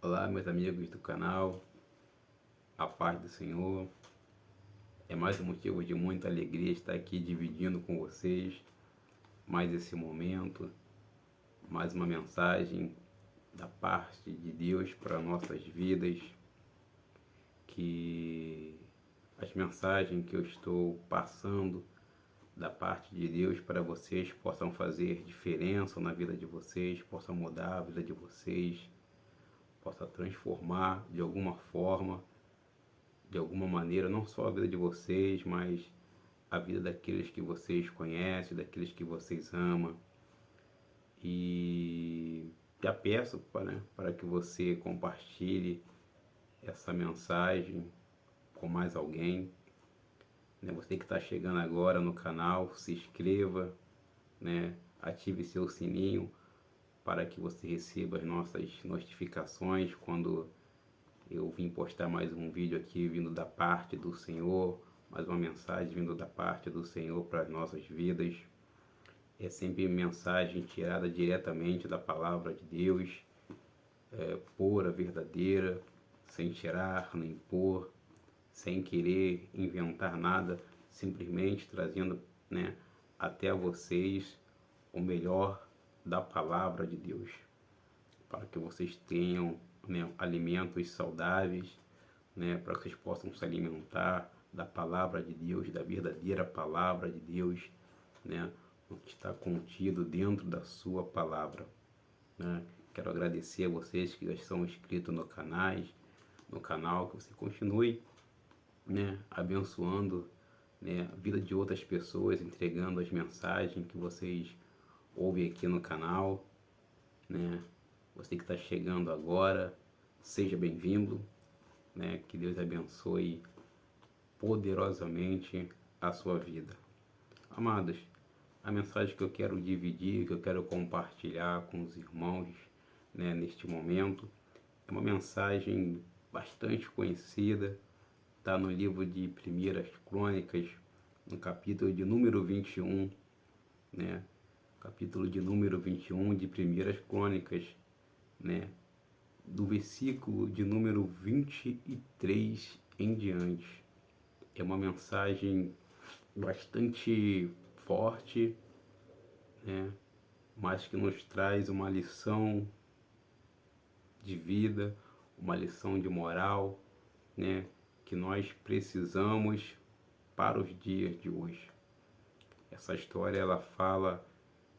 Olá, meus amigos do canal, a paz do Senhor. É mais um motivo de muita alegria estar aqui dividindo com vocês mais esse momento, mais uma mensagem da parte de Deus para nossas vidas, que as mensagens que eu estou passando da parte de Deus para vocês possam fazer diferença na vida de vocês, possam mudar a vida de vocês, possa transformar de alguma forma, de alguma maneira, não só a vida de vocês, mas a vida daqueles que vocês conhecem, daqueles que vocês amam. E já peço para que você compartilhe essa mensagem com mais alguém. Você que está chegando agora no canal, se inscreva, ative seu sininho para que você receba as nossas notificações quando eu vim postar mais um vídeo aqui vindo da parte do Senhor, mais uma mensagem vindo da parte do Senhor para as nossas vidas. É sempre mensagem tirada diretamente da palavra de Deus, pura, verdadeira, sem tirar nem pôr, sem querer inventar nada, simplesmente trazendo até a vocês o melhor da palavra de Deus, para que vocês tenham alimentos saudáveis, para que vocês possam se alimentar da palavra de Deus, da verdadeira palavra de Deus, o que está contido dentro da sua palavra. Quero agradecer a vocês que já estão inscritos no canal, que você continue abençoando a vida de outras pessoas, entregando as mensagens que vocês ouvem aqui no canal. Você que está chegando agora, seja bem-vindo, que Deus abençoe poderosamente a sua vida. Amados, a mensagem que eu quero dividir, que eu quero compartilhar com os irmãos neste momento, é uma mensagem bastante conhecida, está no livro de Primeiras Crônicas, no capítulo de número 21, capítulo de número 21 de Primeiras Crônicas, do versículo de número 23 em diante. É uma mensagem bastante forte, mas que nos traz uma lição de vida, uma lição de moral, que nós precisamos para os dias de hoje. Essa história ela fala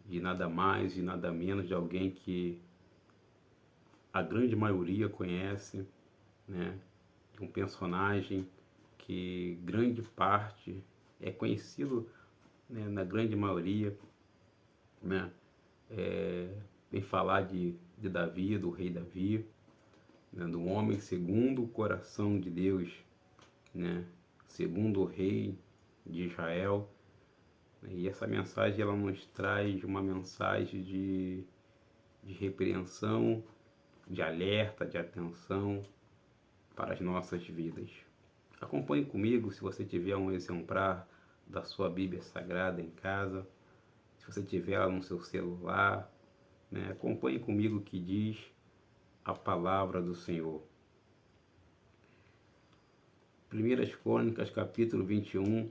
de nada mais e nada menos de alguém que a grande maioria conhece, de um personagem que grande parte é conhecido, na grande maioria, vem falar de Davi, do rei Davi, do homem segundo o coração de Deus, segundo o rei de Israel. E essa mensagem ela nos traz uma mensagem de repreensão, de alerta, de atenção para as nossas vidas. Acompanhe comigo, se você tiver um exemplar da sua Bíblia Sagrada em casa, se você tiver ela no seu celular, acompanhe comigo o que diz a palavra do Senhor. Primeiras Crônicas, capítulo 21,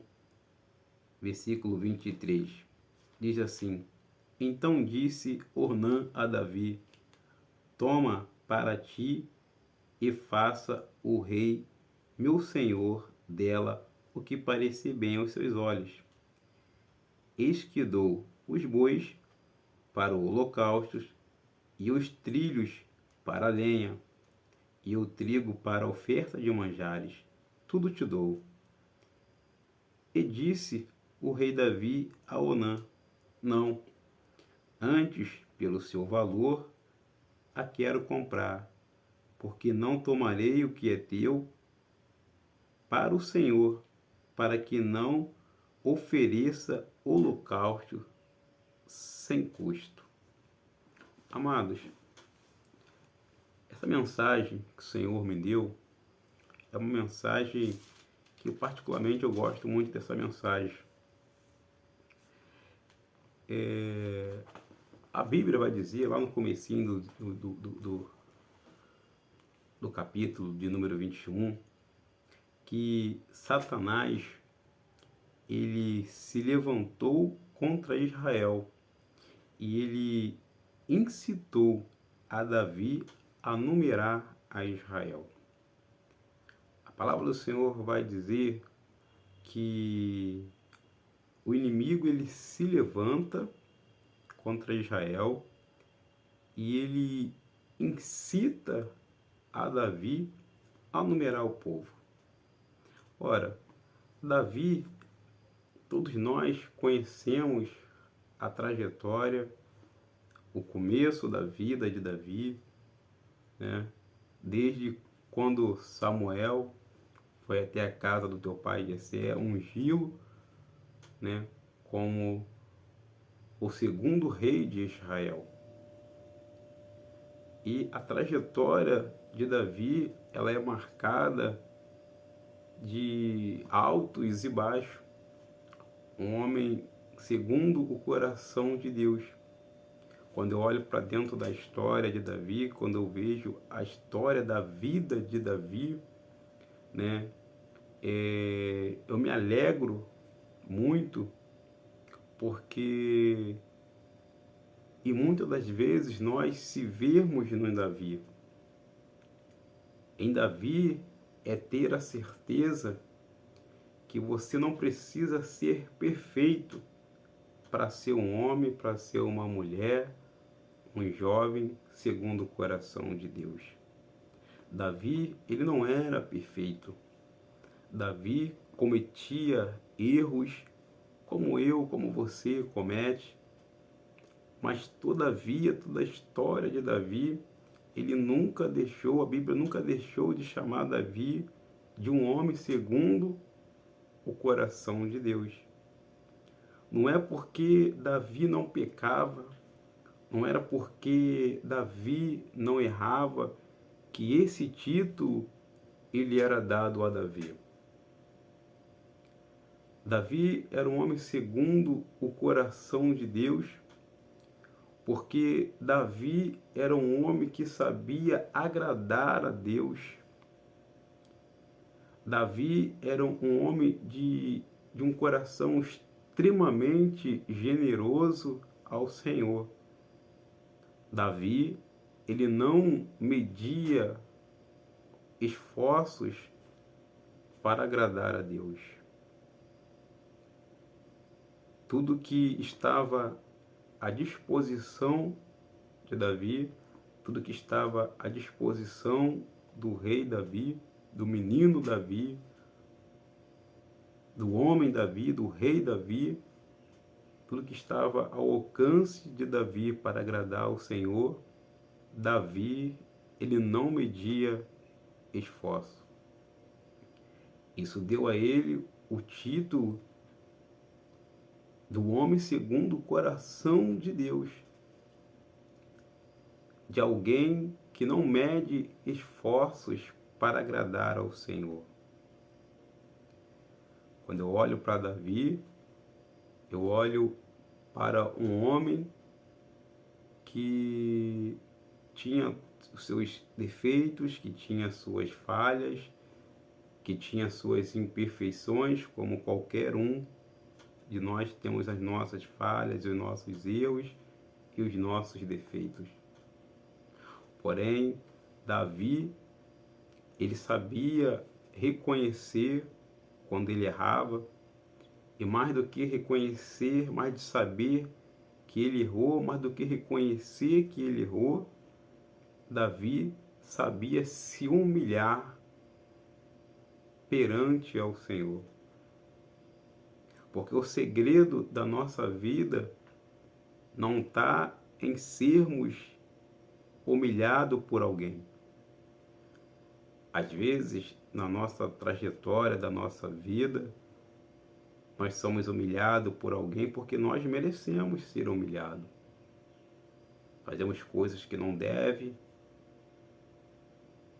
versículo 23, diz assim: Então disse Ornã a Davi: Toma para ti e faça o rei, meu senhor, dela o que parecer bem aos seus olhos. Eis que dou os bois para o holocausto, e os trilhos para a lenha, e o trigo para a oferta de manjares, tudo te dou. E disse o rei Davi a Onã: Não, antes, pelo seu valor, a quero comprar, porque não tomarei o que é teu para o Senhor, para que não ofereça holocausto sem custo. Amados, essa mensagem que o Senhor me deu é uma mensagem que particularmente eu gosto muito dessa mensagem. A Bíblia vai dizer lá no comecinho do capítulo de número 21, que Satanás, ele se levantou contra Israel e ele incitou a Davi a numerar a Israel. A palavra do Senhor vai dizer que o inimigo ele se levanta contra Israel e ele incita a Davi a numerar o povo. Ora, Davi, todos nós conhecemos a trajetória, o começo da vida de Davi, né? Desde quando Samuel foi até a casa do teu pai Jessé, ungiu, né, como o segundo rei de Israel. E a trajetória de Davi, ela é marcada de altos e baixos. Um homem segundo o coração de Deus. Quando eu olho para dentro da história de Davi, quando eu vejo a história da vida de Davi, né, eu me alegro muito, porque e muitas das vezes nós se vermos no Davi. Em Davi é ter a certeza que você não precisa ser perfeito para ser um homem, para ser uma mulher, um jovem segundo o coração de Deus. Davi, ele não era perfeito. Davi cometia erros como eu, como você comete, mas todavia, toda a história de Davi, ele nunca deixou, a Bíblia nunca deixou de chamar Davi de um homem segundo o coração de Deus. Não é porque Davi não pecava, não era porque Davi não errava que esse título ele era dado a Davi. Davi era um homem segundo o coração de Deus, porque Davi era um homem que sabia agradar a Deus. Davi era um homem de um coração extremamente generoso ao Senhor. Davi, ele não media esforços para agradar a Deus. Tudo que estava à disposição de Davi, tudo que estava à disposição do rei Davi, do menino Davi, do homem Davi, do rei Davi, tudo que estava ao alcance de Davi para agradar ao Senhor, Davi, ele não media esforço. Isso deu a ele o título do homem segundo o coração de Deus, de alguém que não mede esforços para agradar ao Senhor. Quando eu olho para Davi, eu olho para um homem que tinha os seus defeitos, que tinha suas falhas, que tinha suas imperfeições, como qualquer um de nós temos as nossas falhas, os nossos erros e os nossos defeitos. Porém, Davi, ele sabia reconhecer quando ele errava, e mais do que reconhecer, mais de saber que ele errou, mais do que reconhecer que ele errou, Davi sabia se humilhar perante ao Senhor. Porque o segredo da nossa vida não está em sermos humilhados por alguém. Às vezes, na nossa trajetória da nossa vida, nós somos humilhados por alguém porque nós merecemos ser humilhados. Fazemos coisas que não deve,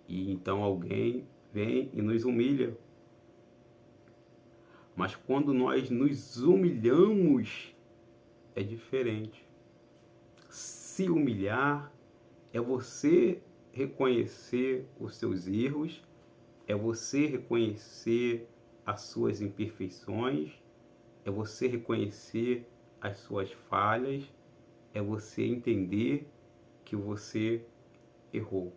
e então alguém vem e nos humilha. Mas quando nós nos humilhamos, é diferente. Se humilhar é você reconhecer os seus erros, é você reconhecer as suas imperfeições, é você reconhecer as suas falhas, é você entender que você errou.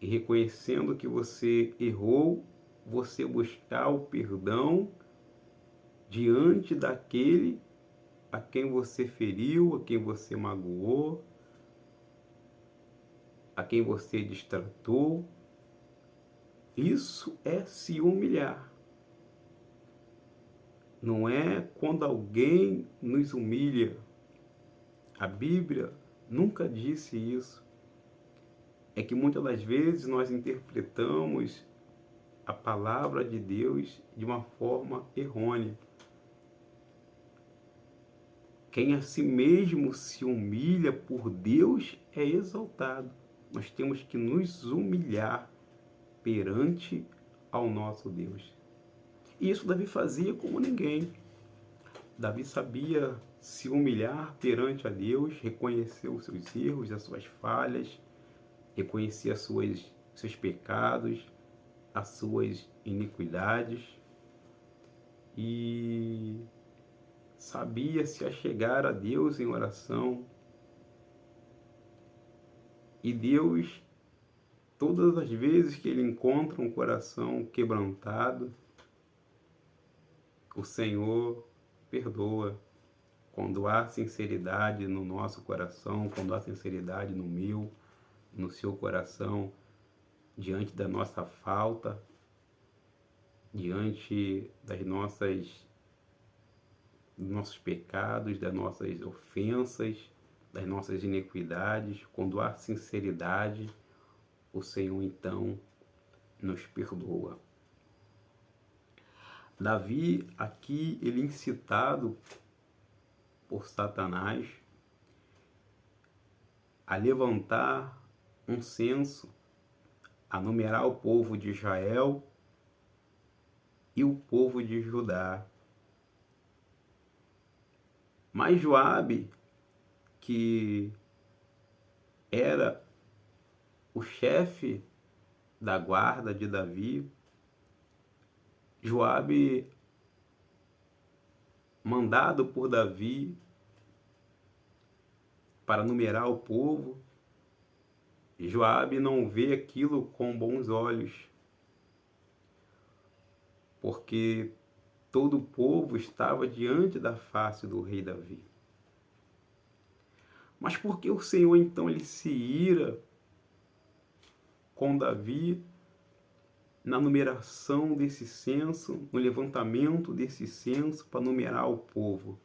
E reconhecendo que você errou, você buscar o perdão diante daquele a quem você feriu, a quem você magoou, a quem você destratou. Isso é se humilhar. Não é quando alguém nos humilha. A Bíblia nunca disse isso. É que muitas das vezes nós interpretamos a palavra de Deus de uma forma errônea. Quem a si mesmo se humilha por Deus é exaltado. Nós temos que nos humilhar perante ao nosso Deus. E isso Davi fazia como ninguém. Davi sabia se humilhar perante a Deus, reconhecer os seus erros, as suas falhas, reconhecer seus pecados, as suas iniquidades e sabia se achegar a Deus em oração. E Deus, todas as vezes que ele encontra um coração quebrantado, o Senhor perdoa. Quando há sinceridade no nosso coração, quando há sinceridade no meu, no seu coração, diante da nossa falta, diante dos nossos pecados, das nossas ofensas, das nossas iniquidades, quando há sinceridade, o Senhor então nos perdoa. Davi, aqui, ele incitado por Satanás a levantar um censo, a numerar o povo de Israel e o povo de Judá. Mas Joabe, que era o chefe da guarda de Davi, Joabe, mandado por Davi para numerar o povo, Joabe não vê aquilo com bons olhos, porque todo o povo estava diante da face do rei Davi. Mas por que o Senhor então ele se ira com Davi na numeração desse censo, no levantamento desse censo para numerar o povo?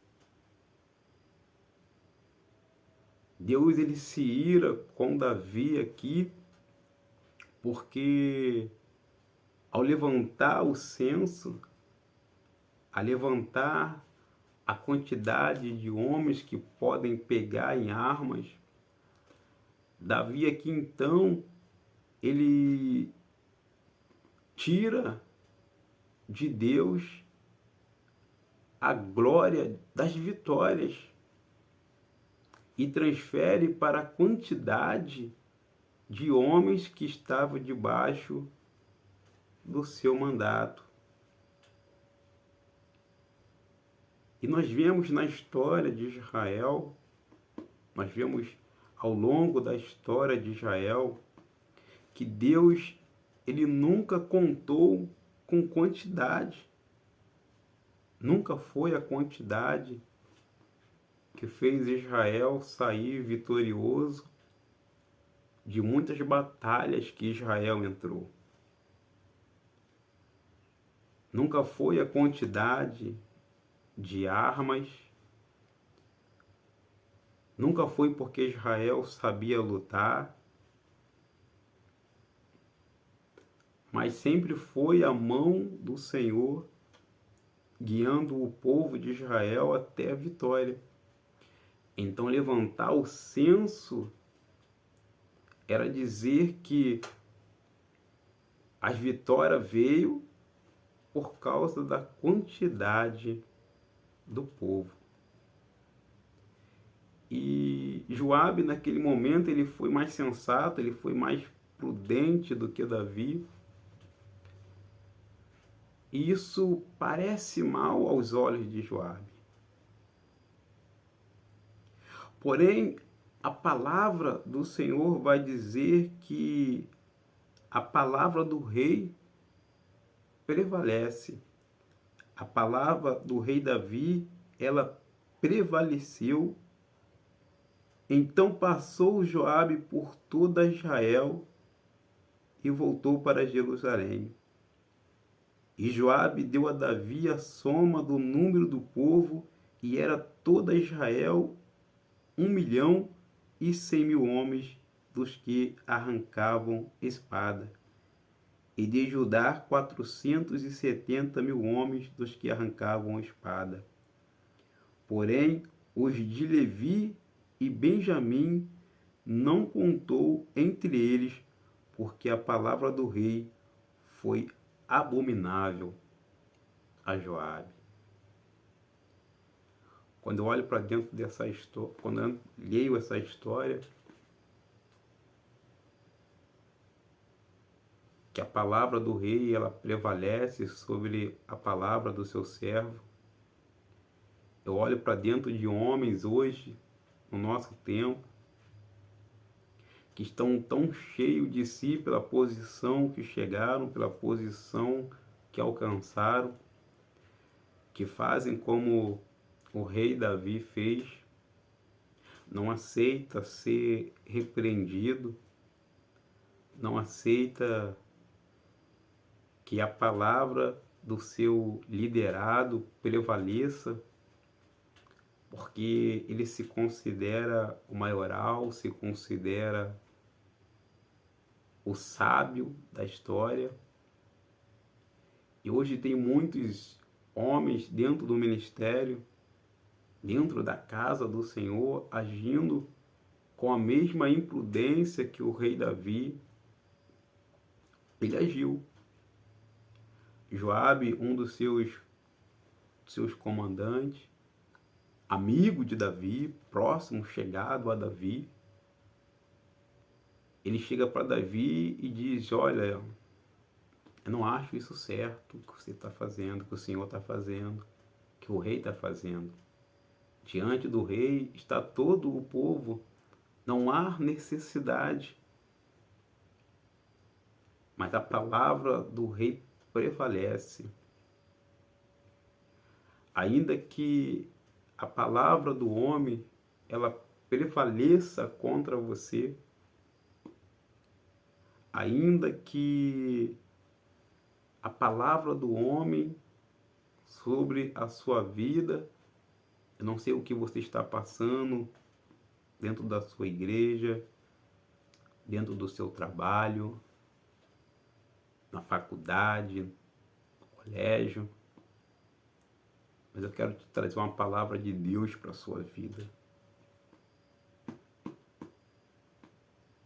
Deus ele se ira com Davi aqui porque ao levantar o censo, a levantar a quantidade de homens que podem pegar em armas, Davi aqui então ele tira de Deus a glória das vitórias e transfere para a quantidade de homens que estavam debaixo do seu mandato. E nós vemos na história de Israel, nós vemos ao longo da história de Israel, que Deus ele nunca contou com quantidade. Nunca foi a quantidade que fez Israel sair vitorioso de muitas batalhas que Israel entrou. Nunca foi a quantidade de armas. Nunca foi porque Israel sabia lutar. Mas sempre foi a mão do Senhor guiando o povo de Israel até a vitória. Então levantar o censo era dizer que a vitória veio por causa da quantidade do povo. E Joabe, naquele momento, ele foi mais sensato, ele foi mais prudente do que Davi. E isso parece mal aos olhos de Joabe. Porém, a palavra do Senhor vai dizer que a palavra do rei prevalece. A palavra do rei Davi, ela prevaleceu. Então passou Joabe por toda Israel e voltou para Jerusalém. E Joabe deu a Davi a soma do número do povo, e era toda Israel 1.100.000 homens dos que arrancavam espada, e de Judá 470.000 homens dos que arrancavam espada. Porém, os de Levi e Benjamim não contou entre eles, porque a palavra do rei foi abominável a Joabe. Quando eu olho para dentro dessa história, quando eu leio essa história, que a palavra do rei ela prevalece sobre a palavra do seu servo. Eu olho para dentro de homens hoje, no nosso tempo, que estão tão cheios de si pela posição que chegaram, pela posição que alcançaram, que fazem como o rei Davi fez, não aceita ser repreendido, não aceita que a palavra do seu liderado prevaleça, porque ele se considera o maioral, se considera o sábio da história. E hoje tem muitos homens dentro do ministério, dentro da casa do Senhor, agindo com a mesma imprudência que o rei Davi, ele agiu. Joabe, um dos seus comandantes, amigo de Davi, próximo, chegado a Davi, ele chega para Davi e diz: olha, eu não acho isso certo que você está fazendo, que o Senhor está fazendo, que o rei está fazendo. Diante do rei está todo o povo, não há necessidade. Mas a palavra do rei prevalece. Ainda que a palavra do homem ela prevaleça contra você, ainda que a palavra do homem sobre a sua vida, eu não sei o que você está passando dentro da sua igreja, dentro do seu trabalho, na faculdade, no colégio, mas eu quero te trazer uma palavra de Deus para a sua vida.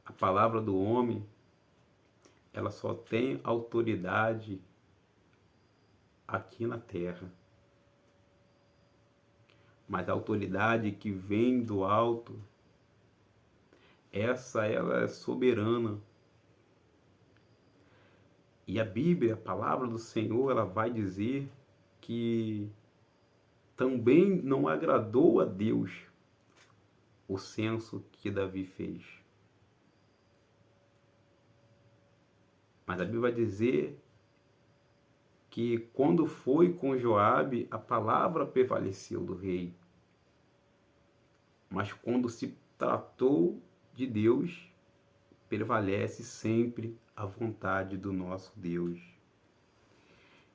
A palavra do homem, ela só tem autoridade aqui na terra. Mas a autoridade que vem do alto, ela é soberana. E a Bíblia, a palavra do Senhor, ela vai dizer que também não agradou a Deus o censo que Davi fez. Mas a Bíblia vai dizer que quando foi com Joabe, a palavra prevaleceu do rei. Mas quando se tratou de Deus, prevalece sempre a vontade do nosso Deus.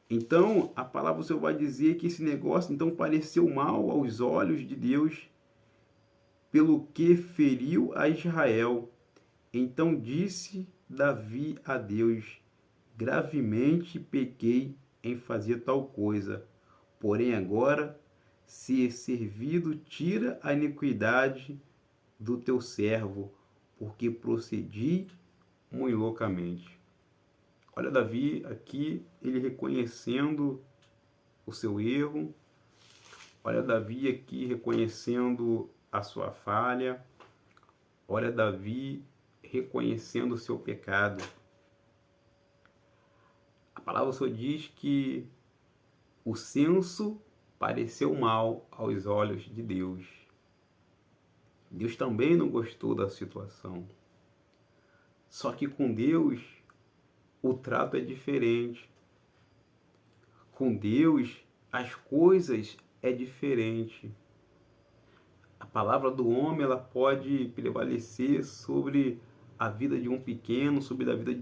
Então, a palavra do Senhor vai dizer que esse negócio então pareceu mal aos olhos de Deus, pelo que feriu a Israel. Então disse Davi a Deus: gravemente pequei em fazer tal coisa, porém agora, se é servido, tira a iniquidade do teu servo, porque procedi muito loucamente. Olha Davi aqui, ele reconhecendo o seu erro. Olha Davi aqui reconhecendo a sua falha, olha Davi reconhecendo o seu pecado. A palavra só diz que o censo pareceu mal aos olhos de Deus. Deus também não gostou da situação. Só que com Deus o trato é diferente. Com Deus as coisas é diferente. A palavra do homem ela pode prevalecer sobre a vida de um pequeno, sobre a vida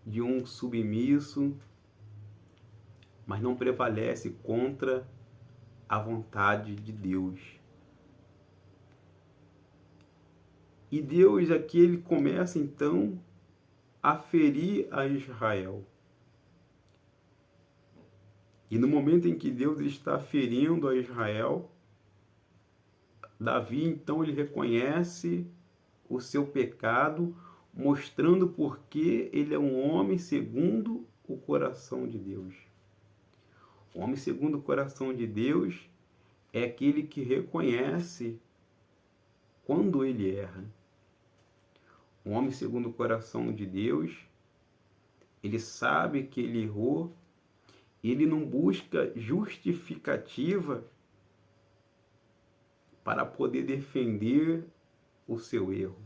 de um submisso, mas não prevalece contra a vontade de Deus. E Deus aqui ele começa então a ferir a Israel. E no momento em que Deus está ferindo a Israel, Davi então ele reconhece o seu pecado, mostrando porque ele é um homem segundo o coração de Deus. O homem segundo o coração de Deus é aquele que reconhece quando ele erra. O homem segundo o coração de Deus, ele sabe que ele errou, ele não busca justificativa para poder defender o seu erro.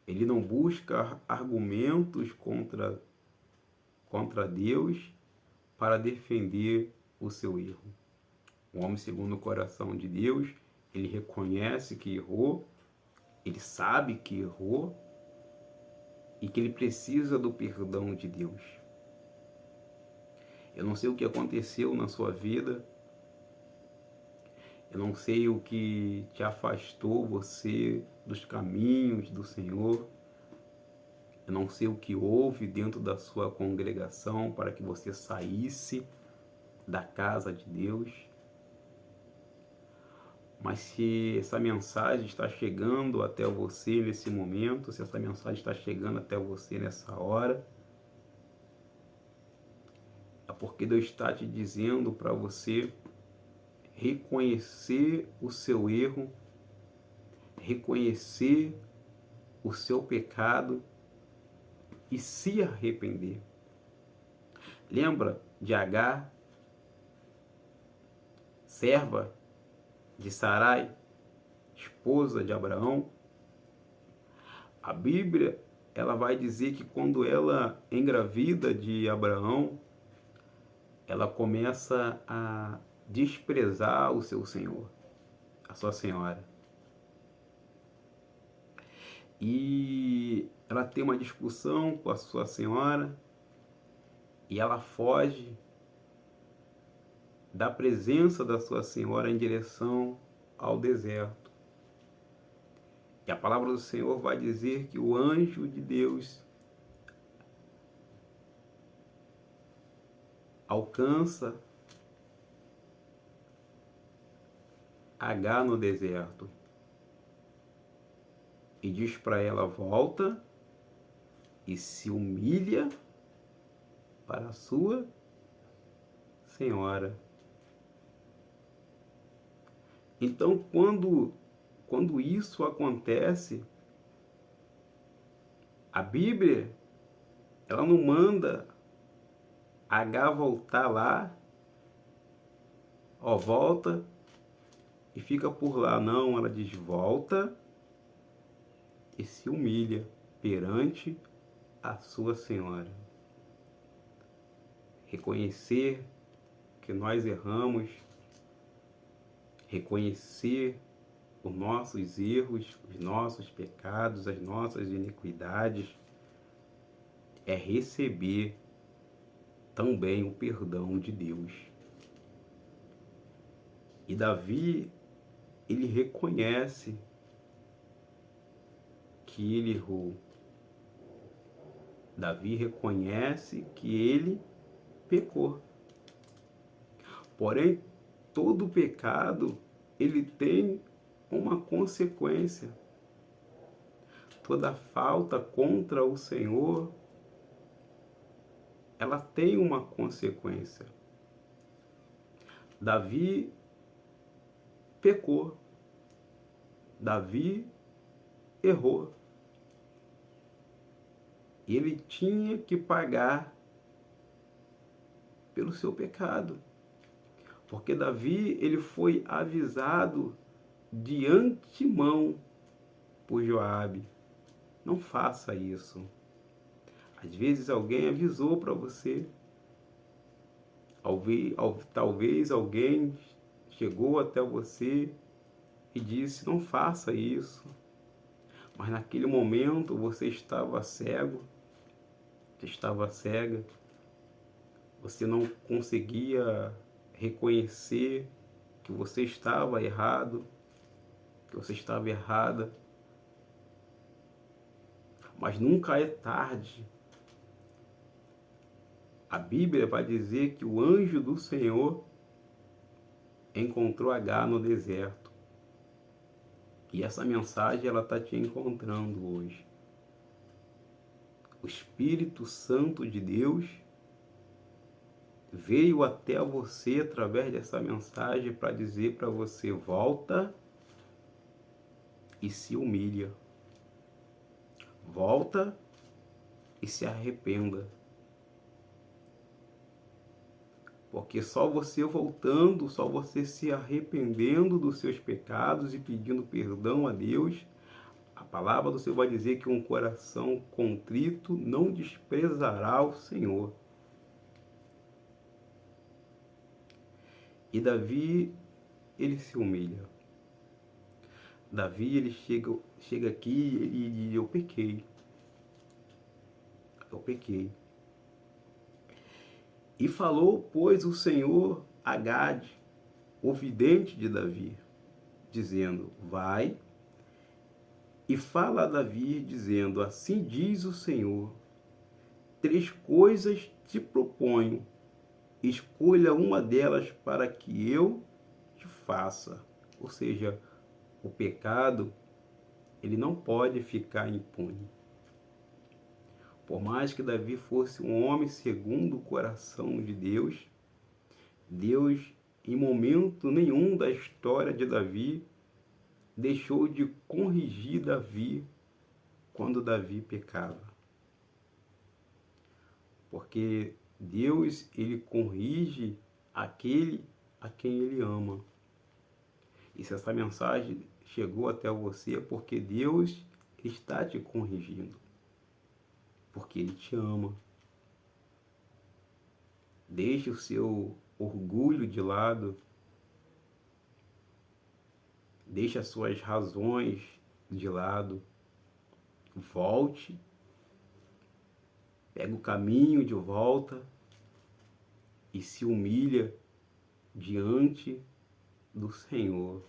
Ele não busca argumentos contra Deus para defender o seu erro. O homem segundo o coração de Deus, ele reconhece que errou, ele sabe que errou e que ele precisa do perdão de Deus. Eu não sei o que aconteceu na sua vida, eu não sei o que te afastou você dos caminhos do Senhor, eu não sei o que houve dentro da sua congregação para que você saísse da casa de Deus. Mas se essa mensagem está chegando até você nesse momento, se essa mensagem está chegando até você nessa hora, é porque Deus está te dizendo para você reconhecer o seu erro, reconhecer o seu pecado e se arrepender. Lembra de Agar, serva de Sarai, esposa de Abraão? A Bíblia ela vai dizer que quando ela engravida de Abraão, ela começa a desprezar o seu senhor, a sua senhora. E ela tem uma discussão com a sua senhora e ela foge da presença da sua senhora em direção ao deserto. E a palavra do Senhor vai dizer que o anjo de Deus alcança Agar no deserto e diz para ela: volta e se humilha para a sua senhora. Então, quando isso acontece, a Bíblia ela não manda Agar voltar lá, volta e fica por lá. Não, ela diz: volta e se humilha perante a sua senhora. Reconhecer que nós erramos, reconhecer os nossos erros, os nossos pecados, as nossas iniquidades, é receber também o perdão de Deus. E Davi, ele reconhece que ele errou. Davi reconhece que ele pecou. Porém, todo pecado, ele tem uma consequência. Toda falta contra o Senhor, ela tem uma consequência. Davi pecou. Davi errou. Ele tinha que pagar pelo seu pecado. Porque Davi, ele foi avisado de antemão por Joabe. Não faça isso. Às vezes alguém avisou para você. Talvez alguém chegou até você e disse, não faça isso. Mas naquele momento você estava cego, você estava cega, você não conseguia reconhecer que você estava errado, que você estava errada. Mas nunca é tarde. A Bíblia vai dizer que o anjo do Senhor encontrou Agar no deserto. E essa mensagem ela está te encontrando hoje. O Espírito Santo de Deus veio até você através dessa mensagem para dizer para você, volta e se humilha. Volta e se arrependa. Porque só você voltando, só você se arrependendo dos seus pecados e pedindo perdão a Deus, a palavra do Senhor vai dizer que um coração contrito não desprezará o Senhor. E Davi, ele se humilha. Davi, ele chega aqui e diz, eu pequei. Eu pequei. E falou, pois, o Senhor a Gade, o vidente de Davi, dizendo, vai e fala a Davi, dizendo, assim diz o Senhor, 3 coisas te proponho, escolha uma delas para que eu te faça. Ou seja, o pecado, ele não pode ficar impune. Por mais que Davi fosse um homem segundo o coração de Deus, Deus, em momento nenhum da história de Davi, deixou de corrigir Davi quando Davi pecava. Porque Deus, ele corrige aquele a quem ele ama. E se essa mensagem chegou até você é porque Deus está te corrigindo. Porque ele te ama. Deixe o seu orgulho de lado. Deixe as suas razões de lado. Volte. Pega o caminho de volta e se humilha diante do Senhor.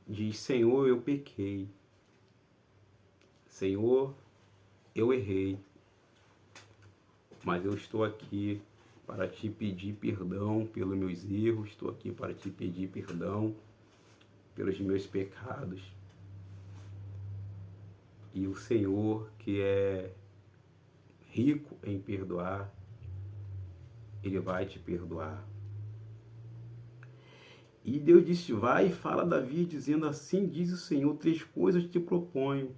Diz, Senhor, eu pequei. Senhor, eu errei. Mas eu estou aqui para te pedir perdão pelos meus erros. Estou aqui para te pedir perdão pelos meus pecados. E o Senhor, que é rico em perdoar, Ele vai te perdoar. E Deus disse, vai e fala a Davi, dizendo, assim diz o Senhor, 3 coisas te proponho.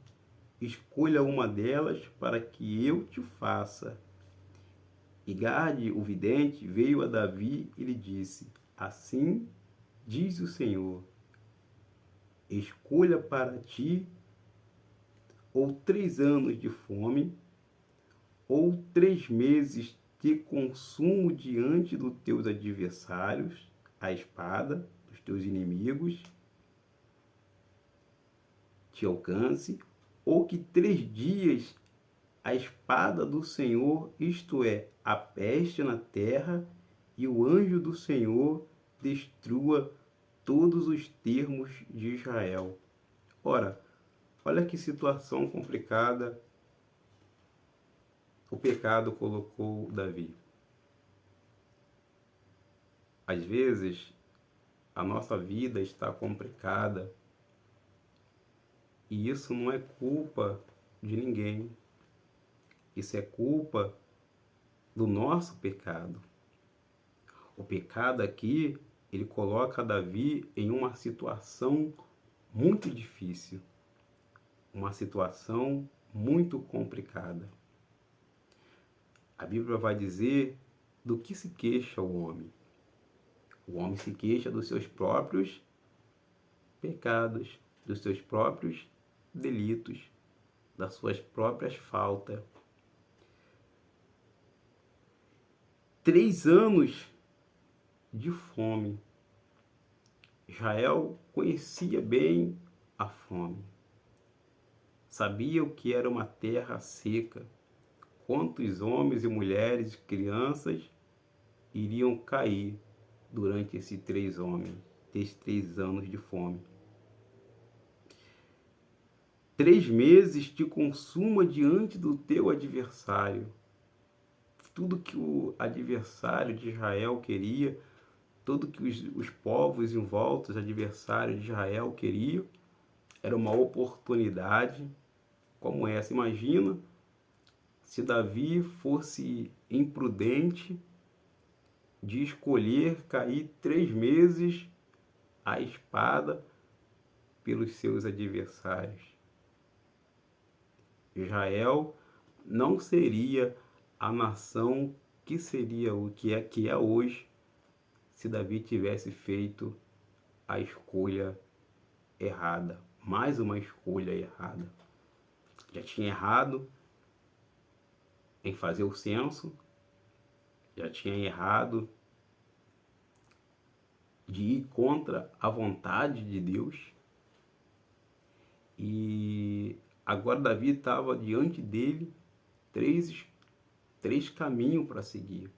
Escolha uma delas para que eu te faça. E Gade, o vidente, veio a Davi e lhe disse, assim diz o Senhor, escolha para ti ou 3 anos de fome, ou 3 meses de consumo diante dos teus adversários, a espada dos teus inimigos te alcance, ou que 3 dias a espada do Senhor, isto é, a peste na terra, e o anjo do Senhor destrua todos os termos de Israel. Ora, olha que situação complicada o pecado colocou Davi. Às vezes, a nossa vida está complicada e isso não é culpa de ninguém. Isso é culpa do nosso pecado. O pecado aqui, ele coloca Davi em uma situação muito difícil, uma situação muito complicada. A Bíblia vai dizer do que se queixa o homem. O homem se queixa dos seus próprios pecados, dos seus próprios delitos, das suas próprias faltas. 3 anos de fome. Israel conhecia bem a fome. Sabia o que era uma terra seca. Quantos homens e mulheres, crianças iriam cair durante esses 3 anos de fome. 3 meses te consuma diante do teu adversário. Tudo que o adversário de Israel queria, tudo que os povos em volta, os adversários de Israel queriam, era uma oportunidade como essa. Imagina se Davi fosse imprudente de escolher cair 3 meses à espada pelos seus adversários. Israel não seria a nação que seria o que é hoje se Davi tivesse feito a escolha errada, mais uma escolha errada. Já tinha errado em fazer o censo, já tinha errado de ir contra a vontade de Deus, e agora Davi estava diante dele três caminhos para seguir.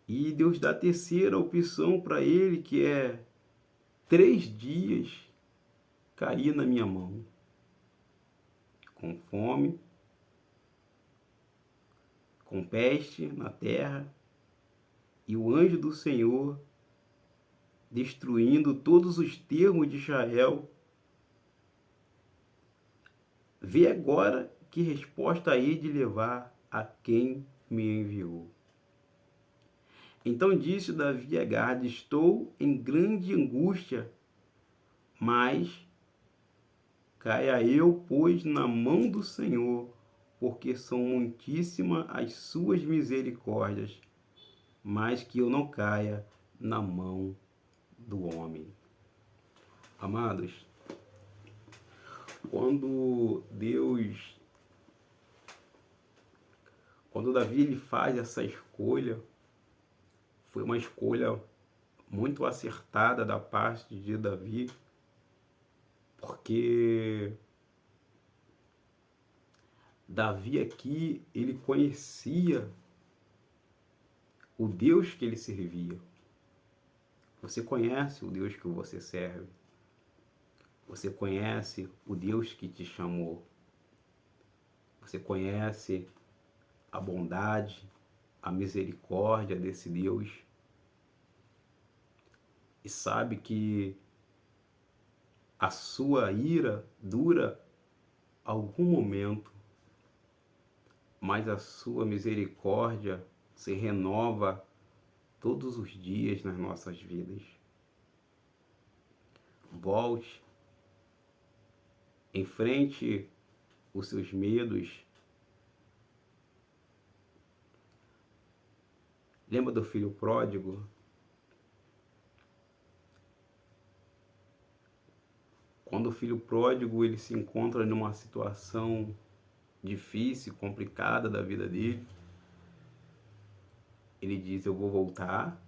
E Deus dá a terceira opção para ele, que é 3 dias cair na minha mão, com fome, com peste na terra, e o anjo do Senhor destruindo todos os termos de Israel. Vê agora que resposta hei de levar a quem me enviou. Então disse Davi a Gade: estou em grande angústia, mas caia eu, pois, na mão do Senhor, porque são muitíssimas as suas misericórdias, mas que eu não caia na mão do homem. Amados, quando Davi ele faz essa escolha, foi uma escolha muito acertada da parte de Davi, porque Davi aqui, ele conhecia o Deus que ele servia. Você conhece o Deus que você serve. Você conhece o Deus que te chamou. Você conhece a bondade, a misericórdia desse Deus. E sabe que a sua ira dura algum momento, mas a sua misericórdia se renova todos os dias nas nossas vidas. Volte, enfrente os seus medos. Lembra do filho pródigo? Quando o filho pródigo ele se encontra numa situação difícil, complicada da vida dele, ele diz: eu vou voltar,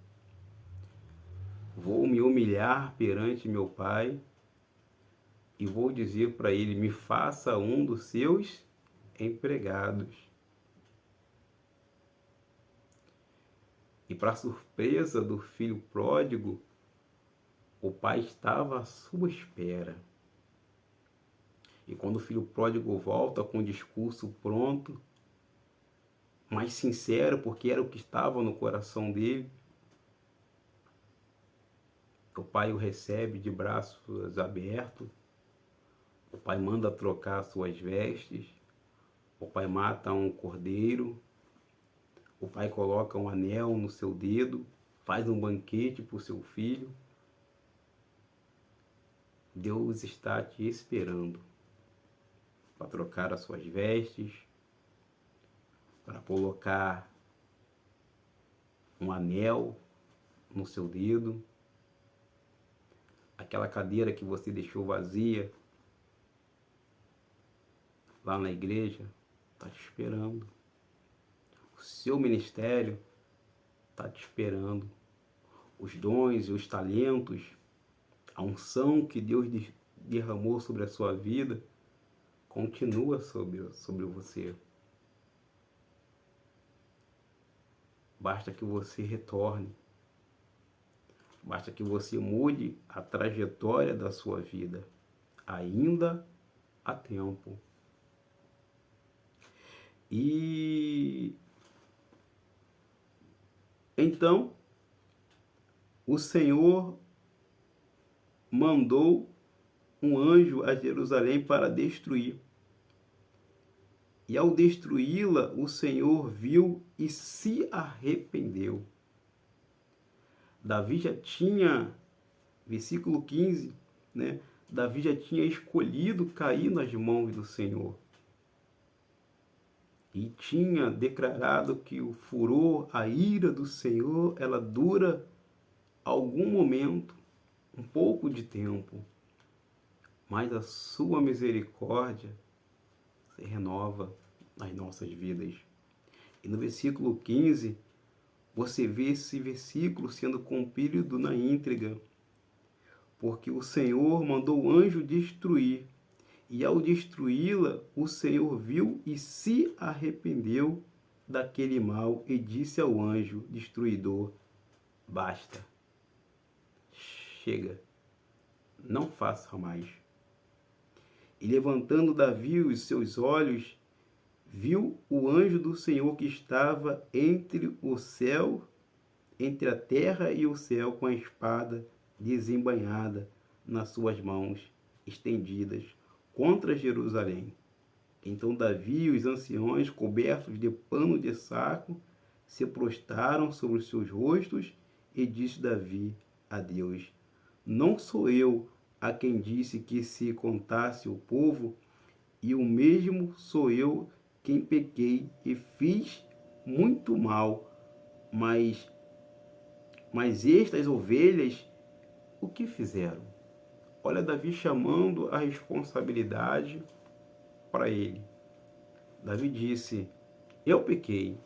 vou me humilhar perante meu pai e vou dizer para ele: me faça um dos seus empregados. E para surpresa do filho pródigo, o pai estava à sua espera. E quando o filho pródigo volta com o discurso pronto, mais sincero, porque era o que estava no coração dele, o pai o recebe de braços abertos, o pai manda trocar suas vestes, o pai mata um cordeiro, o pai coloca um anel no seu dedo, faz um banquete para o seu filho. Deus está te esperando para trocar as suas vestes, para colocar um anel no seu dedo, aquela cadeira que você deixou vazia lá na igreja está te esperando. O seu ministério está te esperando. Os dons e os talentos, a unção que Deus derramou sobre a sua vida, continua sobre você. Basta que você retorne. Basta que você mude a trajetória da sua vida. Ainda há tempo. E então o Senhor mandou um anjo a Jerusalém para destruir. E ao destruí-la, o Senhor viu e se arrependeu. Davi já tinha, versículo 15, né? Davi já tinha escolhido cair nas mãos do Senhor. E tinha declarado que o furor, a ira do Senhor, ela dura algum momento, um pouco de tempo, mas a sua misericórdia se renova nas nossas vidas. E no versículo 15, você vê esse versículo sendo cumprido na íntegra, porque o Senhor mandou o anjo destruir, e ao destruí-la, o Senhor viu e se arrependeu daquele mal e disse ao anjo destruidor: basta, chega, não faça mais. E levantando Davi os seus olhos, viu o anjo do Senhor que estava entre o céu, entre a terra e o céu, com a espada desembainhada nas suas mãos estendidas contra Jerusalém. Então Davi e os anciões, cobertos de pano de saco, se prostraram sobre os seus rostos, e disse Davi a Deus: não sou eu a quem disse que se contasse o povo, e o mesmo sou eu quem pequei e fiz muito mal, mas estas ovelhas, o que fizeram? Olha Davi chamando a responsabilidade para ele. Davi disse: eu pequei,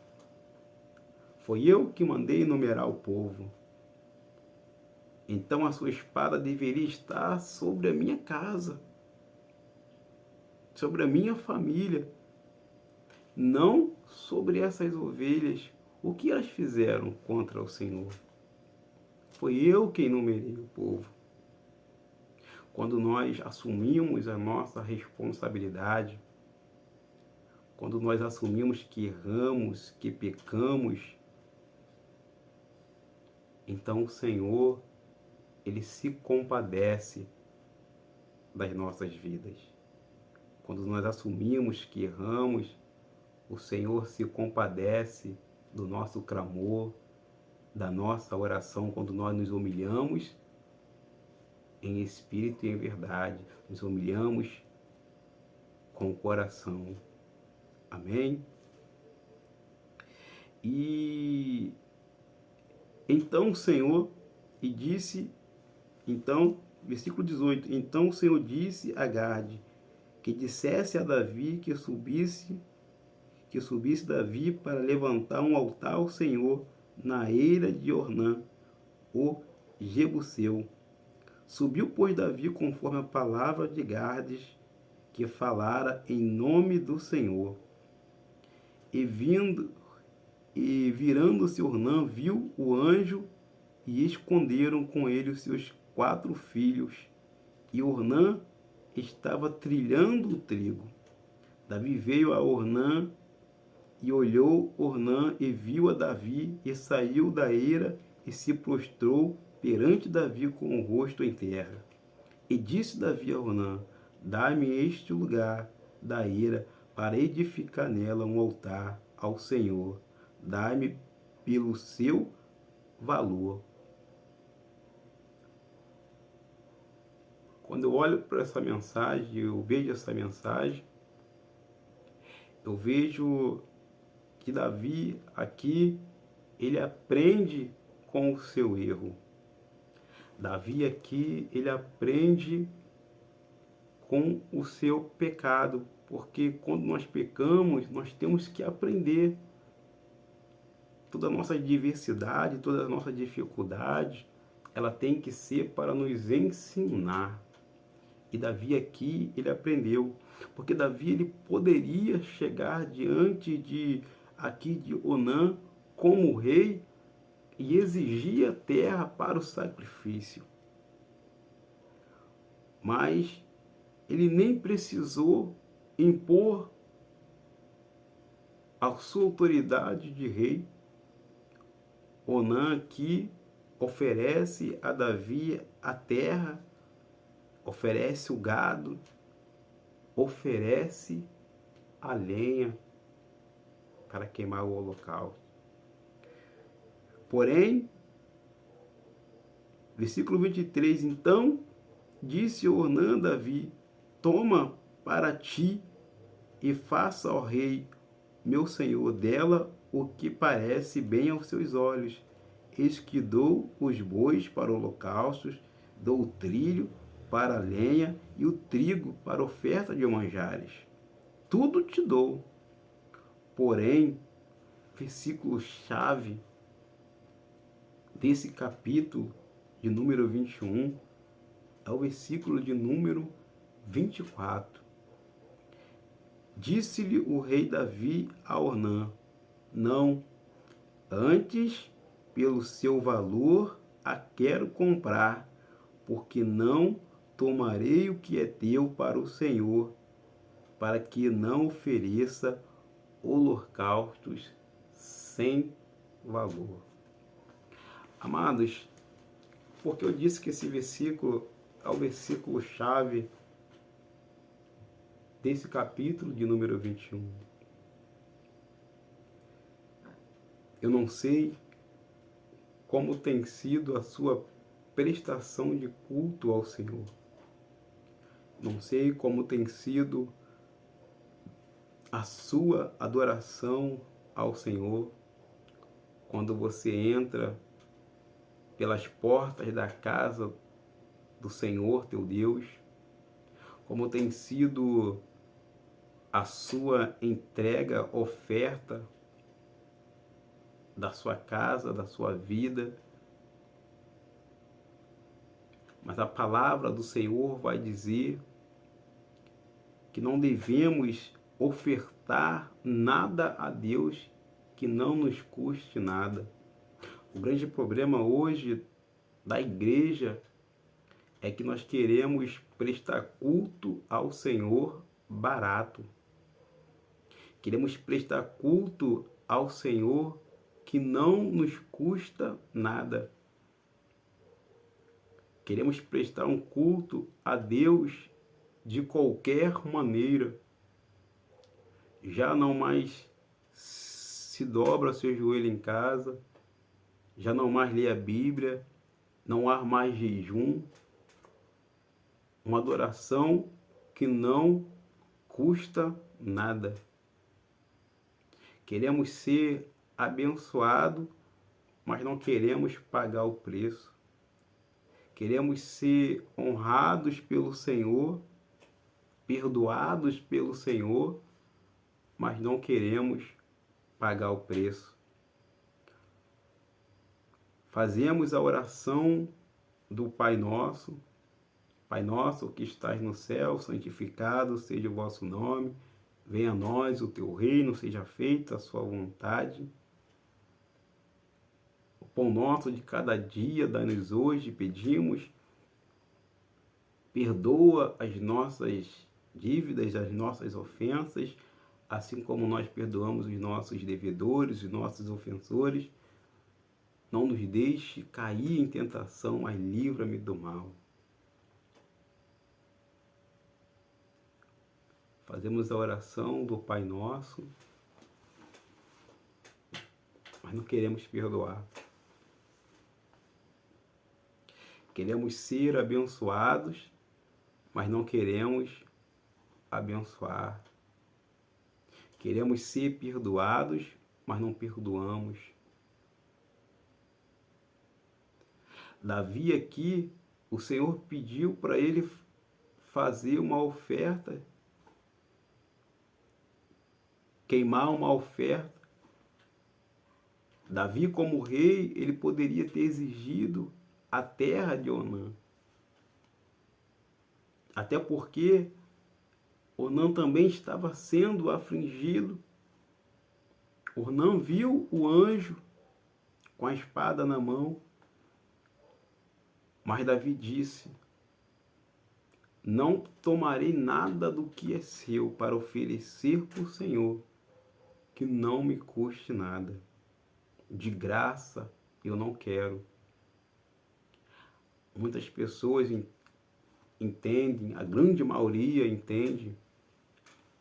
foi eu que mandei numerar o povo, então a sua espada deveria estar sobre a minha casa, sobre a minha família, não sobre essas ovelhas. O que elas fizeram contra o Senhor? Foi eu quem numerei o povo. Quando nós assumimos a nossa responsabilidade, quando nós assumimos que erramos, que pecamos, então o Senhor, Ele se compadece das nossas vidas. Quando nós assumimos que erramos, o Senhor se compadece do nosso clamor, da nossa oração, quando nós nos humilhamos em espírito e em verdade, nos humilhamos com o coração. Amém? E então o Senhor, e disse, então, versículo 18, então o Senhor disse a Gade, que dissesse a Davi que subisse Davi para levantar um altar ao Senhor na eira de Ornã, o Jebuseu. Subiu, pois, Davi conforme a palavra de Gades, que falara em nome do Senhor. E virando-se Ornã, viu o anjo, e esconderam com ele os seus 4 filhos. E Ornã estava trilhando o trigo. Davi veio a Ornã, e olhou Ornã, e viu a Davi, e saiu da eira, e se prostrou perante Davi com o rosto em terra. E disse Davi a Ornã: dá-me este lugar da eira, para edificar nela um altar ao Senhor. Dá-me pelo seu valor. quando eu olho para essa mensagem, eu vejo essa mensagem, eu vejo que Davi aqui, ele aprende com o seu erro. Davi aqui, ele aprende com o seu pecado, porque quando nós pecamos, nós temos que aprender. Toda a nossa diversidade, toda a nossa dificuldade, ela tem que ser para nos ensinar. E Davi aqui, ele aprendeu, porque Davi, ele poderia chegar diante de Onã como rei e exigir a terra para o sacrifício. Mas ele nem precisou impor a sua autoridade de rei. Onã aqui oferece a Davi a terra, oferece o gado, oferece a lenha para queimar o holocausto. Porém, versículo 23, então disse Ornã a Davi, toma para ti e faça ao rei, meu senhor, dela o que parece bem aos seus olhos. Eis que dou os bois para holocaustos, dou o trilho para a lenha e o trigo para oferta de manjares. Tudo te dou. Porém, versículo chave desse capítulo de número 21 é o versículo de número 24. Disse-lhe o rei Davi a Ornã, não, antes pelo seu valor a quero comprar, porque não tomarei o que é teu para o Senhor, para que não ofereça holocaustos sem valor. Amados, porque eu disse que esse versículo é o versículo chave desse capítulo de número 21. Eu não sei como tem sido a sua prestação de culto ao Senhor. Não sei como tem sido a sua adoração ao Senhor quando você entra pelas portas da casa do Senhor teu Deus, como tem sido a sua entrega, oferta da sua casa, da sua vida. Mas a palavra do Senhor vai dizer que não devemos ofertar nada a Deus que não nos custe nada. O grande problema hoje da igreja é que nós queremos prestar culto ao Senhor barato. Queremos prestar culto ao Senhor que não nos custa nada. Queremos prestar um culto a Deus de qualquer maneira. Já não mais se dobra seu joelho em casa, já não mais lê a Bíblia, não há mais jejum. Uma adoração que não custa nada. Queremos ser abençoados, mas não queremos pagar o preço. Queremos ser honrados pelo Senhor, perdoados pelo Senhor, mas não queremos pagar o preço. Fazemos a oração do Pai Nosso. Pai nosso que estás no céu, santificado seja o vosso nome. Venha a nós o teu reino, seja feita a sua vontade. O pão nosso de cada dia, dá-nos hoje, pedimos. Perdoa as nossas dívidas, as nossas ofensas, assim como nós perdoamos os nossos devedores, os nossos ofensores. Não nos deixe cair em tentação, mas livra-me do mal. Fazemos a oração do Pai Nosso, mas não queremos perdoar. Queremos ser abençoados, mas não queremos abençoar. Queremos ser perdoados, mas não perdoamos. Davi aqui, o Senhor pediu para ele fazer uma oferta, queimar uma oferta. Davi, como rei, ele poderia ter exigido a terra de Onã. Até porque Onã também estava sendo afligido. Onã viu o anjo com a espada na mão. Mas Davi disse: não tomarei nada do que é seu para oferecer por Senhor, que não me custe nada. De graça eu não quero. Muitas pessoas entendem, a grande maioria entende,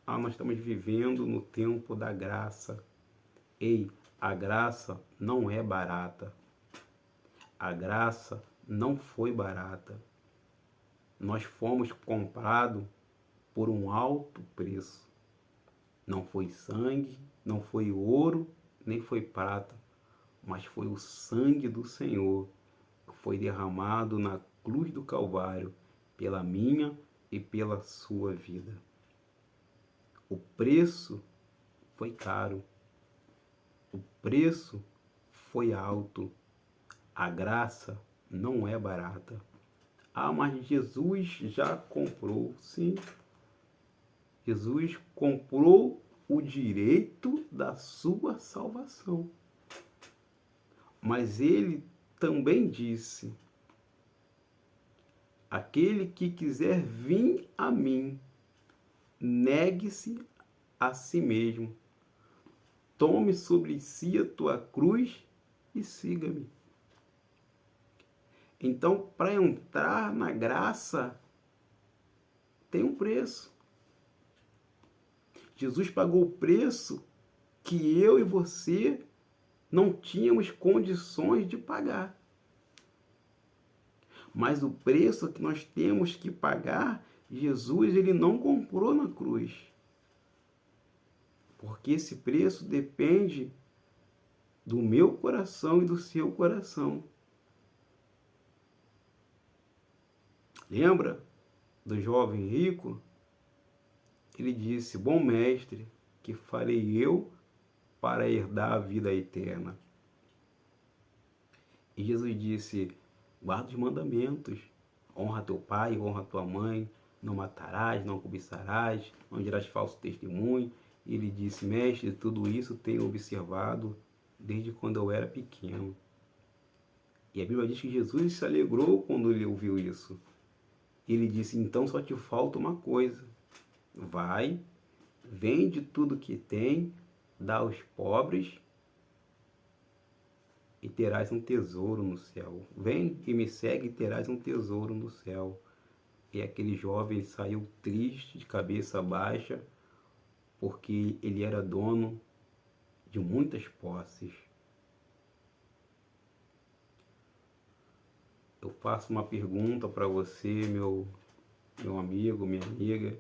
nós estamos vivendo no tempo da graça. Ei, a graça não é barata. A graça não foi barata. Nós fomos comprados por um alto preço. Não foi sangue, não foi ouro, nem foi prata, mas foi o sangue do Senhor que foi derramado na cruz do Calvário pela minha e pela sua vida. O preço foi caro. O preço foi alto. A graça não é barata. Mas Jesus já comprou, sim. Jesus comprou o direito da sua salvação. Mas ele também disse: aquele que quiser vir a mim, negue-se a si mesmo. Tome sobre si a tua cruz e siga-me. Então, para entrar na graça, tem um preço. Jesus pagou o preço que eu e você não tínhamos condições de pagar. Mas o preço que nós temos que pagar, Jesus ele não comprou na cruz. Porque esse preço depende do meu coração e do seu coração. Lembra do jovem rico? Ele disse: bom mestre, que farei eu para herdar a vida eterna? E Jesus disse: guarda os mandamentos. Honra teu pai, honra tua mãe. Não matarás, não cobiçarás, não dirás falso testemunho. E ele disse: mestre, tudo isso tenho observado desde quando eu era pequeno. E a Bíblia diz que Jesus se alegrou quando ele ouviu isso. Ele disse: então só te falta uma coisa. Vai, vende tudo que tem, dá aos pobres e terás um tesouro no céu. Vem e me segue e terás um tesouro no céu. E aquele jovem saiu triste, de cabeça baixa, porque ele era dono de muitas posses. Eu faço uma pergunta para você, meu amigo, minha amiga.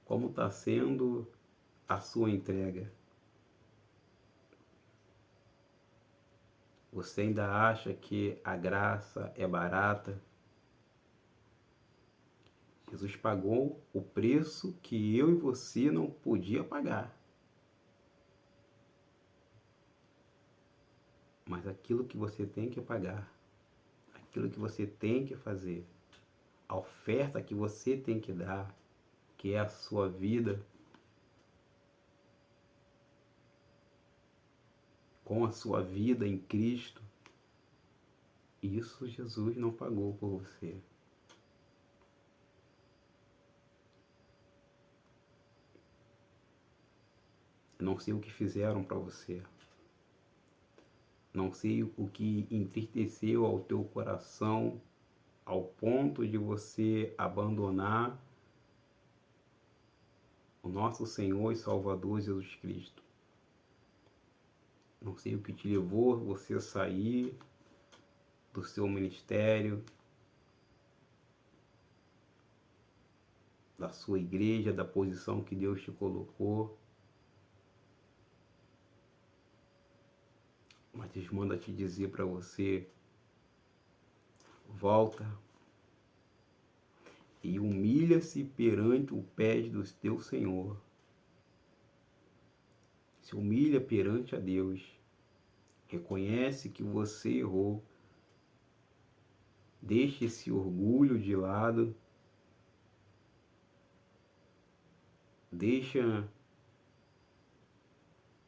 Como está sendo a sua entrega? Você ainda acha que a graça é barata? Jesus pagou o preço que eu e você não podia pagar. Mas aquilo que você tem que pagar, aquilo que você tem que fazer, a oferta que você tem que dar, que é a sua vida, com a sua vida em Cristo, isso Jesus não pagou por você. Não sei o que fizeram para você. Não sei o que entristeceu ao teu coração ao ponto de você abandonar o nosso Senhor e Salvador Jesus Cristo. Não sei o que te levou você a sair do seu ministério, da sua igreja, da posição que Deus te colocou. Mas Deus manda te dizer para você: volta e humilha-se perante o pés do teu Senhor. Se humilha perante a Deus. Reconhece que você errou. Deixe esse orgulho de lado. Deixa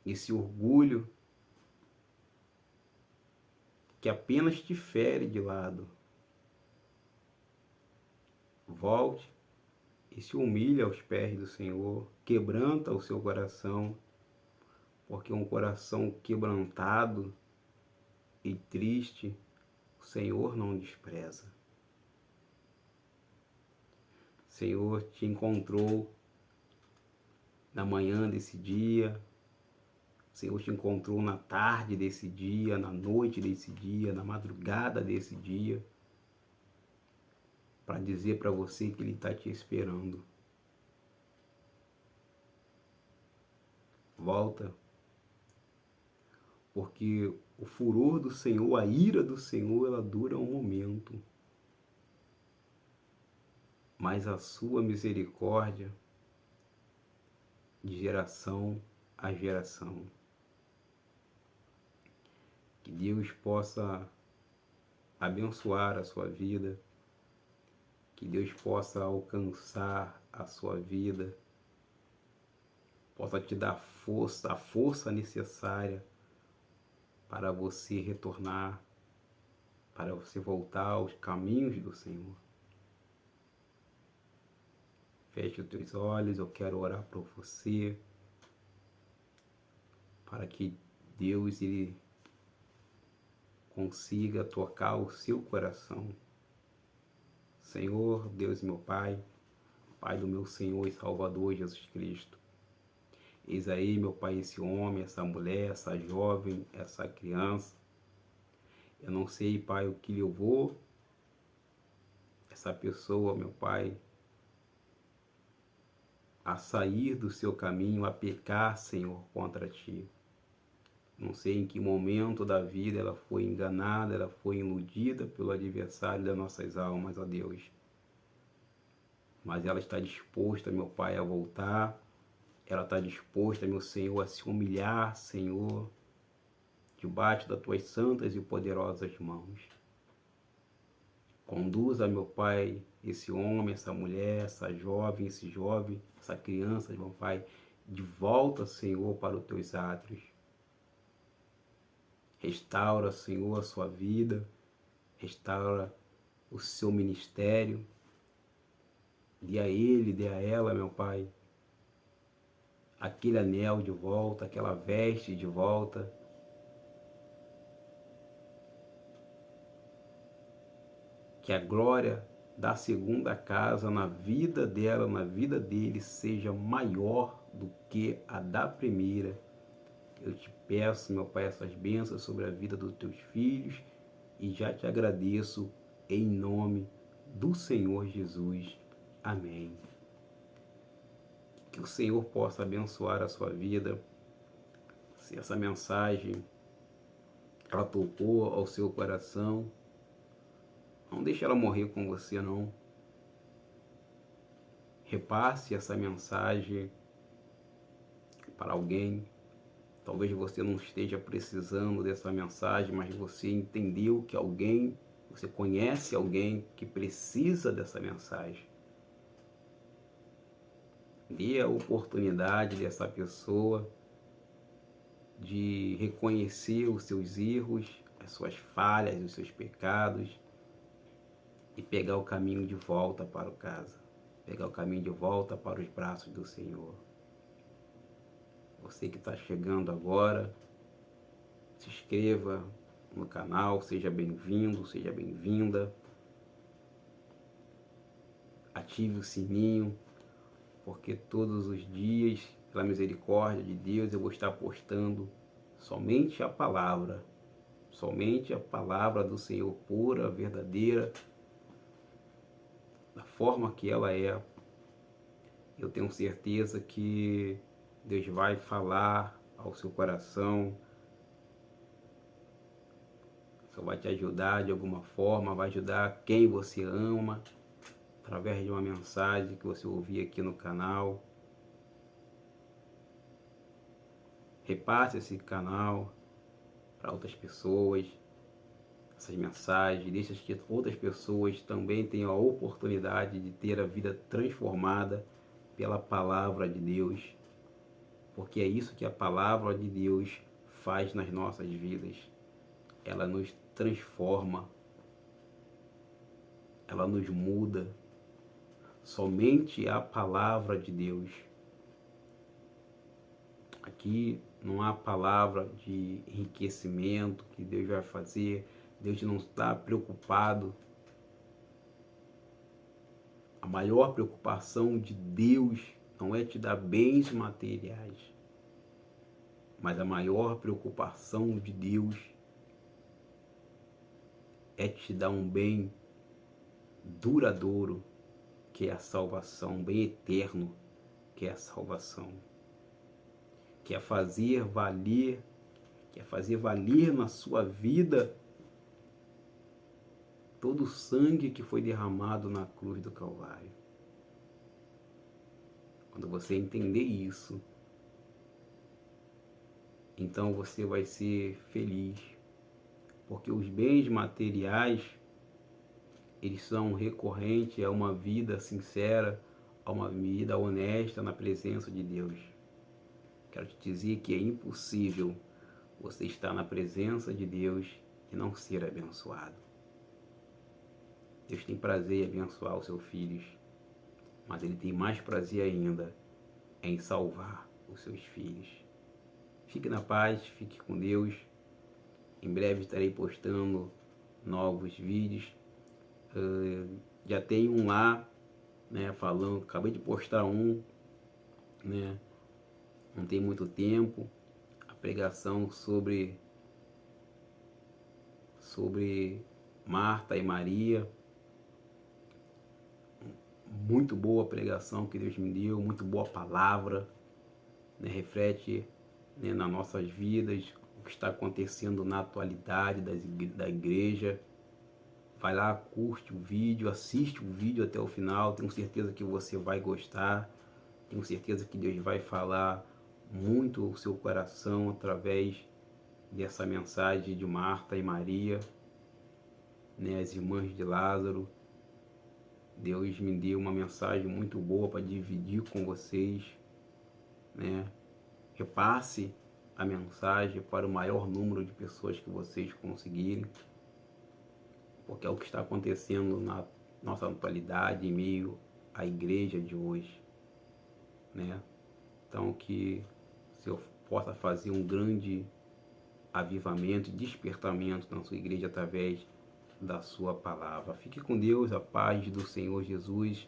esse orgulho que apenas te fere de lado. Volte e se humilha aos pés do Senhor. Quebranta o seu coração, porque um coração quebrantado e triste, o Senhor não despreza. O Senhor te encontrou na manhã desse dia, o Senhor te encontrou na tarde desse dia, na noite desse dia, na madrugada desse dia, para dizer para você que Ele está te esperando. Volta, porque o furor do Senhor, a ira do Senhor, ela dura um momento, mas a sua misericórdia de geração a geração. Que Deus possa abençoar a sua vida, que Deus possa alcançar a sua vida, possa te dar força, a força necessária para você retornar, para você voltar aos caminhos do Senhor. Feche os teus olhos, eu quero orar por você, para que Deus ele consiga tocar o seu coração. Senhor, Deus meu Pai, Pai do meu Senhor e Salvador Jesus Cristo. Eis aí, meu Pai, esse homem, essa mulher, essa jovem, essa criança. Eu não sei, Pai, o que levou essa pessoa, meu Pai, a sair do seu caminho, a pecar, Senhor, contra Ti. Não sei em que momento da vida ela foi enganada, ela foi iludida pelo adversário das nossas almas, ó Deus. Mas ela está disposta, meu Pai, a voltar. Ela está disposta, meu Senhor, a se humilhar, Senhor, debaixo das Tuas santas e poderosas mãos. Conduza, meu Pai, esse homem, essa mulher, essa jovem, esse jovem, essa criança, meu Pai, de volta, Senhor, para os Teus átrios. Restaura, Senhor, a sua vida, restaura o seu ministério. Dê a ele, dê a ela, meu Pai, aquele anel de volta, aquela veste de volta. Que a glória da segunda casa na vida dela, na vida dele, seja maior do que a da primeira. Eu te peço, meu Pai, essas bênçãos sobre a vida dos teus filhos e já te agradeço em nome do Senhor Jesus. Amém. Que o Senhor possa abençoar a sua vida. Se essa mensagem ela tocou ao seu coração, não deixe ela morrer com você, não. Repasse essa mensagem para alguém. Talvez você não esteja precisando dessa mensagem, mas você entendeu que alguém, você conhece alguém que precisa dessa mensagem. Dê a oportunidade dessa pessoa de reconhecer os seus erros, as suas falhas, os seus pecados e pegar o caminho de volta para casa, pegar o caminho de volta para os braços do Senhor. Você que está chegando agora, se inscreva no canal, seja bem-vindo, seja bem-vinda. Ative o sininho, porque todos os dias, pela misericórdia de Deus, eu vou estar postando somente a palavra, Somente a palavra do Senhor pura, verdadeira, da forma que ela é. Eu tenho certeza que Deus vai falar ao seu coração, só vai te ajudar de alguma forma, vai ajudar quem você ama, através de uma mensagem que você ouvir aqui no canal. Repasse esse canal para outras pessoas, essas mensagens, deixa que outras pessoas também tenham a oportunidade de ter a vida transformada pela palavra de Deus, porque é isso que a palavra de Deus faz nas nossas vidas. Ela nos transforma, ela nos muda. Somente a palavra de Deus. Aqui não há palavra de enriquecimento que Deus vai fazer. Deus não está preocupado. A maior preocupação de Deus não é te dar bens materiais, mas a maior preocupação de Deus é te dar um bem duradouro, que é a salvação, um bem eterno, que é a salvação. Quer fazer valer na sua vida todo o sangue que foi derramado na cruz do Calvário. Quando você entender isso, então você vai ser feliz, porque os bens materiais, eles são recorrentes a uma vida sincera, a uma vida honesta na presença de Deus. Quero te dizer que é impossível você estar na presença de Deus e não ser abençoado. Deus tem prazer em abençoar os seus filhos, mas Ele tem mais prazer ainda em salvar os seus filhos. Fique na paz, fique com Deus. Em breve estarei postando novos vídeos. Já tem um lá, né, falando, acabei de postar um, né, não tem muito tempo, a pregação sobre Marta e Maria. Muito boa pregação que Deus me deu, muito boa palavra, né, reflete, né, nas nossas vidas o que está acontecendo na atualidade da igreja. Vai lá, curte o vídeo, assiste o vídeo até o final, tenho certeza que você vai gostar, tenho certeza que Deus vai falar muito o seu coração através dessa mensagem de Marta e Maria, né, as irmãs de Lázaro. Deus me deu uma mensagem muito boa para dividir com vocês, né? Repasse a mensagem para o maior número de pessoas que vocês conseguirem, porque é o que está acontecendo na nossa atualidade, em meio à igreja de hoje, né? Então, que se eu possa fazer um grande avivamento, despertamento na sua igreja através da sua palavra. Fique com Deus, a paz do Senhor Jesus.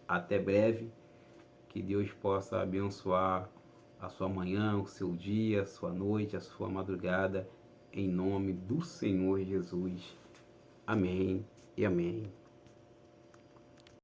Até breve. Que Deus possa abençoar a sua manhã, o seu dia, a sua noite, a sua madrugada, em nome do Senhor Jesus. Amém e amém.